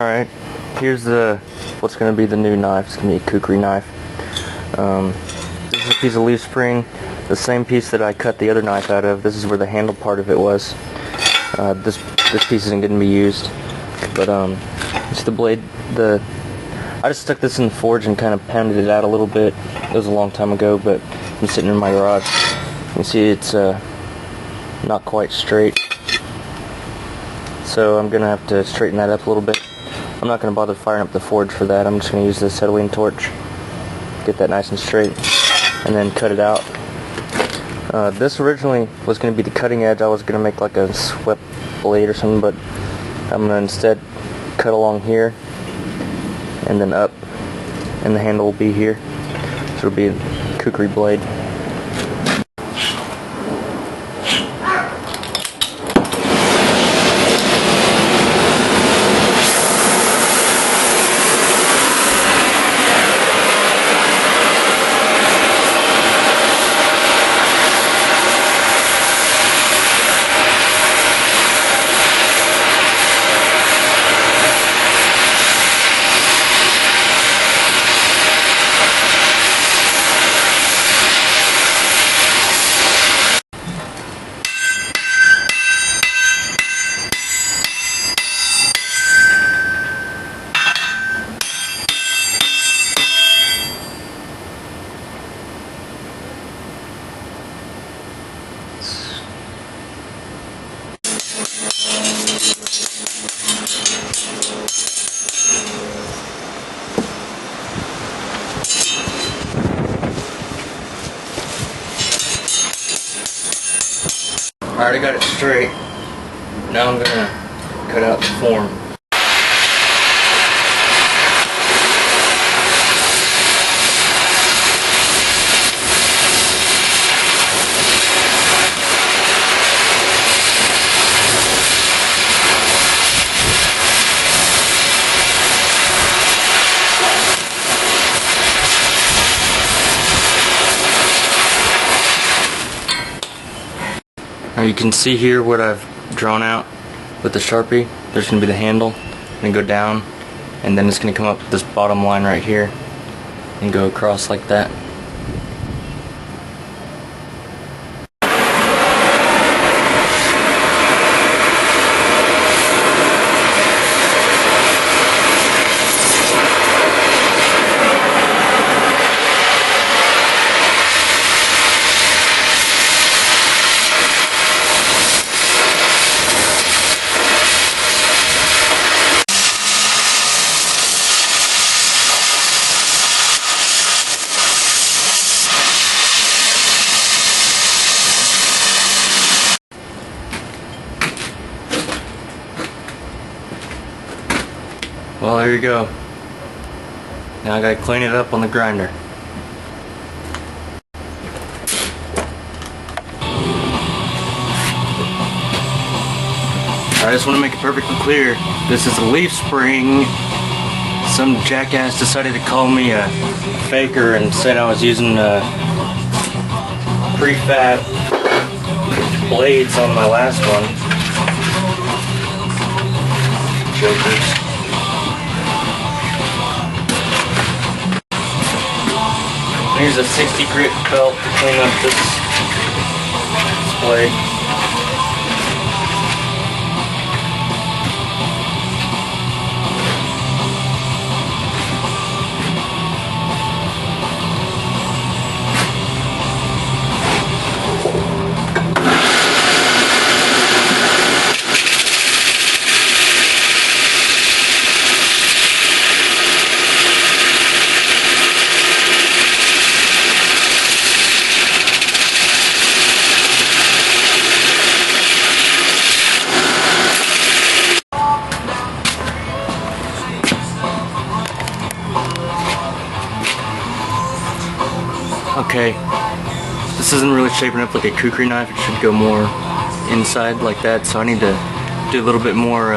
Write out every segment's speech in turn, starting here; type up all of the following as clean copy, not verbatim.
Alright, here's what's going to be the new knife. It's going to be a Kukri knife. This is a piece of leaf spring, the same piece that I cut the other knife out of. This is where the handle part of it was. This piece isn't going to be used, but it's the blade. I just stuck this in the forge and kind of pounded it out a little bit. It was a long time ago, but I'm sitting in my garage. You can see it's not quite straight, so I'm going to have to straighten that up a little bit. I'm not going to bother firing up the forge for that. I'm just going to use the acetylene torch, get that nice and straight, and then cut it out. This originally was going to be the cutting edge. I was going to make like a swept blade or something, but I'm going to instead cut along here and then up, and the handle will be here. So it'll be a Kukri blade. Alright, I got it straight. Now I'm gonna cut out the form. Now you can see here what I've drawn out with the Sharpie. There's going to be the handle, and go down, and then it's going to come up this bottom line right here and go across like that. Well, there you go. Now I gotta clean it up on the grinder. I just want to make it perfectly clear. This is a leaf spring. Some jackass decided to call me a faker and said I was using prefab blades on my last one. Jokers. Here's a 60 grit belt to clean up this blade. Okay, this isn't really shaping up like a Kukri knife. It should go more inside like that, so I need to do a little bit more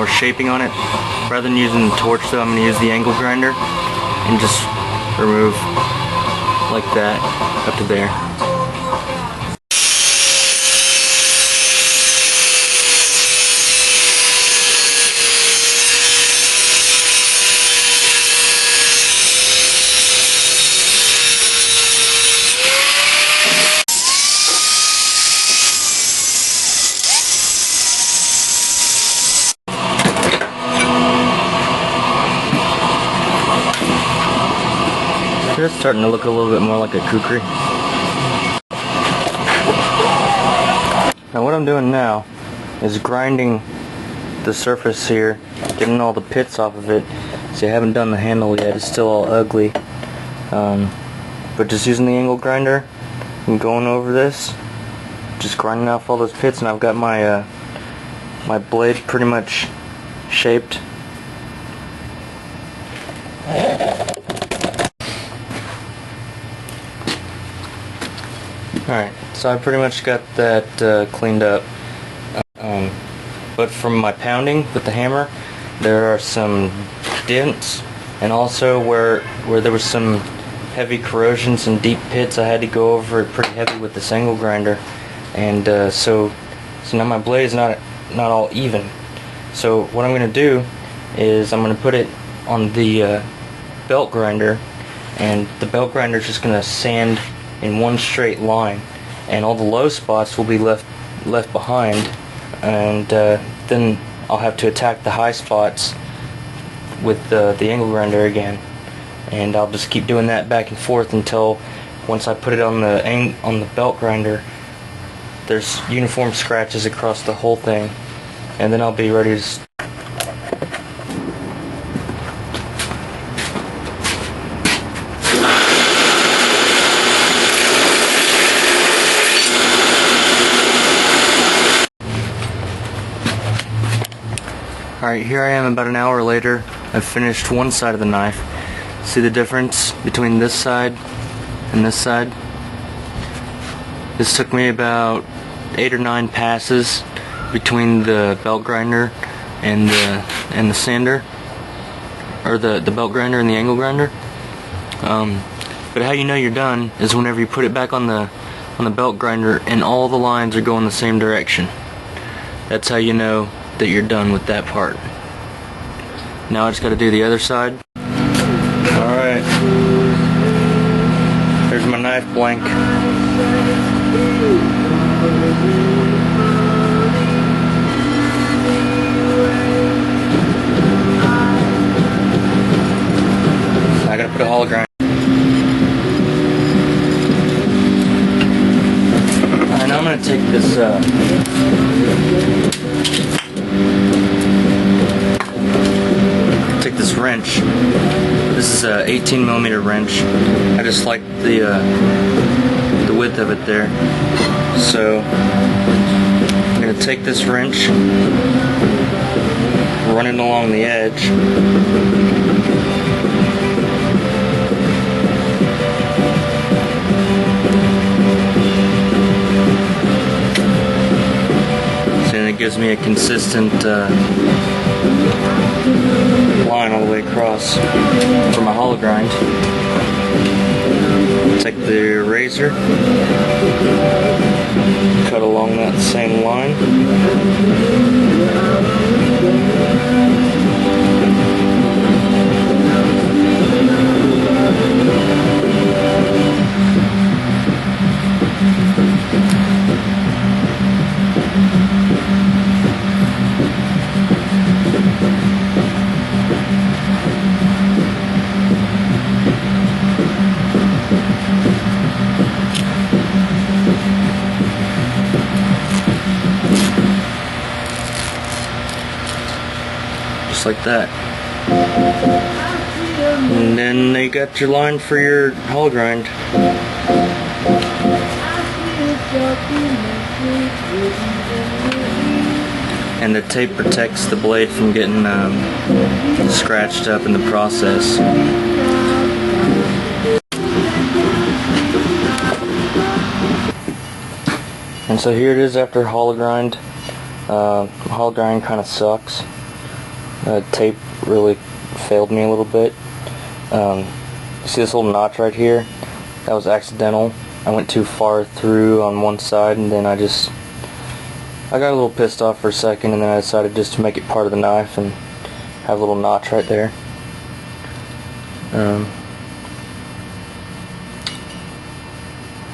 shaping on it. Rather than using the torch though, I'm going to use the angle grinder and just remove like that up to there. Starting to look a little bit more like a Kukri. Now what I'm doing now is grinding the surface here, getting all the pits off of it. See, I haven't done the handle yet, it's still all ugly. But just using the angle grinder and going over this, just grinding off all those pits, and I've got my my blade pretty much shaped. Alright, so I pretty much got that cleaned up. But from my pounding with the hammer, there are some dents, and also where there was some heavy corrosions and deep pits, I had to go over it pretty heavy with this angle grinder, and so now my blade is not all even. So what I'm going to do is I'm going to put it on the belt grinder, and the belt grinder is just going to sand in one straight line, and all the low spots will be left behind, and then I'll have to attack the high spots with the angle grinder again, and I'll just keep doing that back and forth until once I put it on the belt grinder, there's uniform scratches across the whole thing, and then I'll be ready to Alright, here I am about an hour later. I've finished one side of the knife. See the difference between this side and this side? This took me about 8 or 9 passes between the belt grinder and the sander, or the belt grinder and the angle grinder. But how you know you're done is whenever you put it back on the belt grinder and all the lines are going the same direction. That's how you know that you're done with that part. Now I just got to do the other side. Alright, there's my knife blank. I gotta put a hologram. Alright, now I'm gonna take this wrench. This is a 18mm wrench. I just like the width of it there. So I'm going to take this wrench, run it along the edge, so then it gives me a consistent line all the way across for my hollow grind. Take the razor, cut along that same line. Just like that. And then you got your line for your hollow grind. And the tape protects the blade from getting scratched up in the process. And so here it is after hollow grind. Hollow grind kind of sucks. Tape really failed me a little bit. You see this little notch right here? That was accidental. I went too far through on one side, and then I got a little pissed off for a second, and then I decided just to make it part of the knife and have a little notch right there.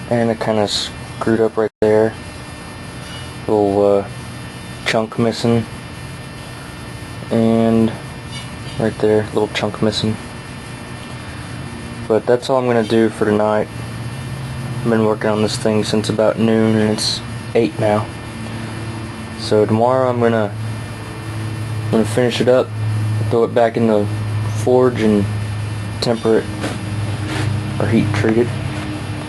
And it kind of screwed up right there. Little chunk missing. And right there, little chunk missing. But that's all I'm going to do for tonight. I've been working on this thing since about noon and it's 8 now. So tomorrow I'm gonna finish it up, throw it back in the forge and temper it or heat treat it.